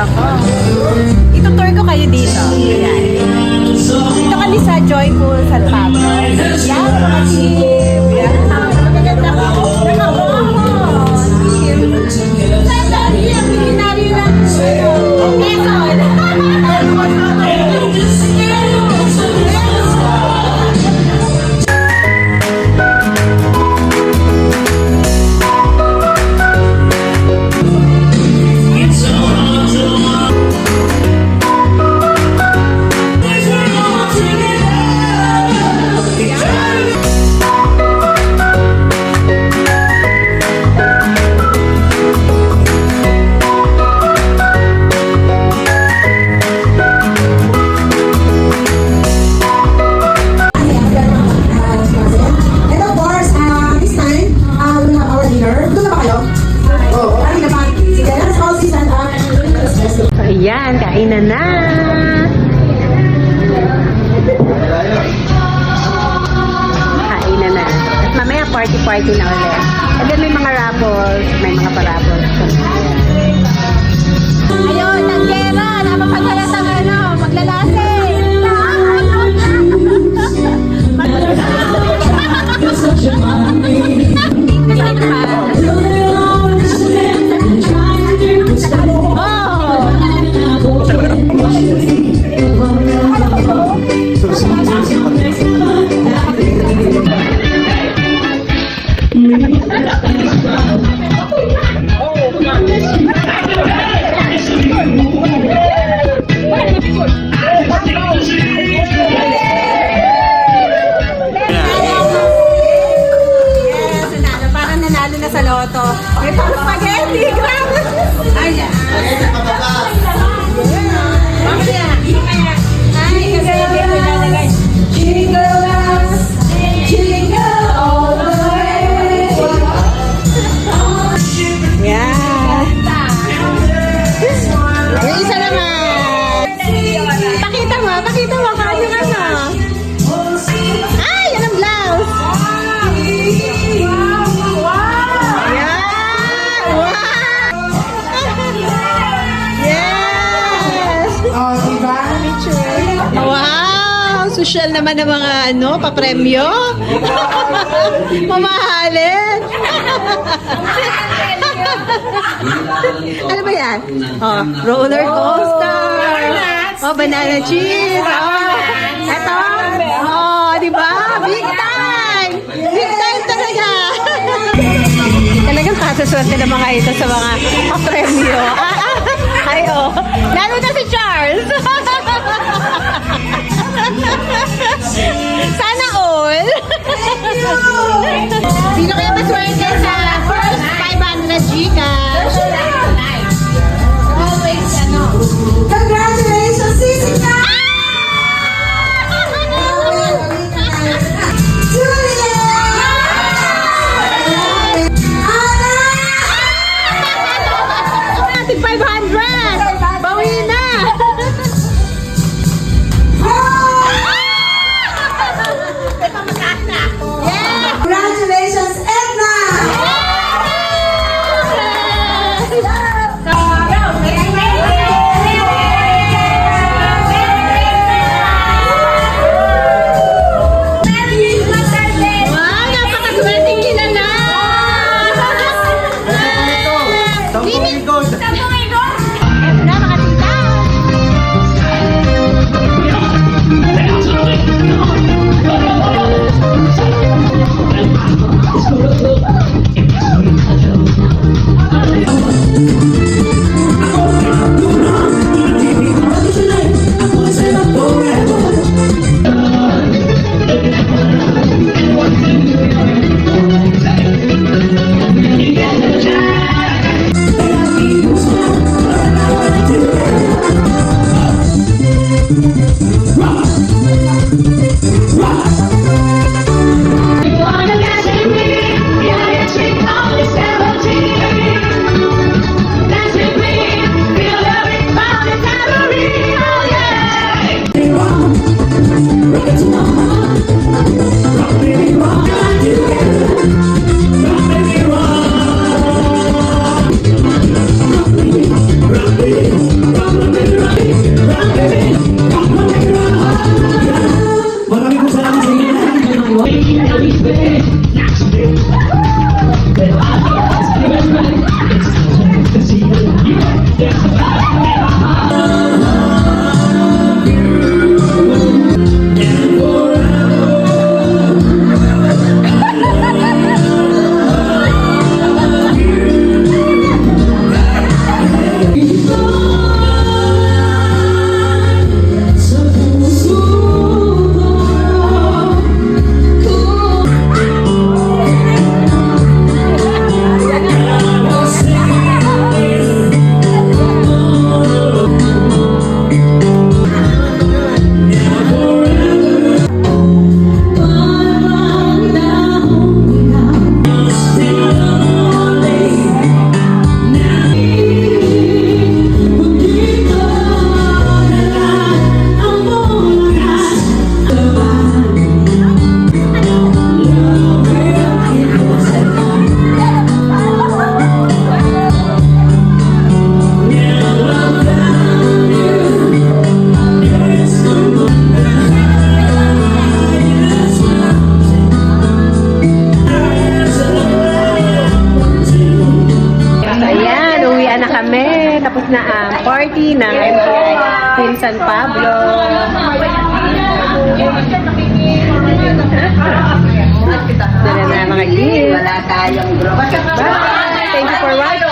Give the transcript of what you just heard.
ako. Itutour ko kayo dito. Ayan. Dito kami sa Joyful San Pablo. Yan, mga team. Yan. Magaganda ko. Ayan, kainan na. Kainan na. At mamaya party-party na ulit. And then may mga raffles. May mga pa-raffles. Ayun, tanggera. Napapaghalatang ano, maglalasing. Sa loto. May pang spaghetti. Grabe. Ayan. Mamaya. Ay, kasi dito ilalagay. Jingle bells, jingle all the way. Yeah. Yung isa naman. Pakita mo. Kanya ka na. Ay, yan ang blouse. Wow! Social naman ng mga papremyo. Mamahalin. Ano ba yan? Oh, roller coaster. Oh, banana cheese. Oh, eto. Oh, di ba? Big time! Big time talaga. Talagang kasaswerte ng mga ito sa mga papremyo. Ay, oh. Lalo na si Charles. Sana all. Sino kaya maswerte sa first 500 Gcash? Always, Congratulations, Sisika! tapos na ang party ng Team San Pablo. Dala na mga kids. Wala tayong group. Bye! Thank you for watching.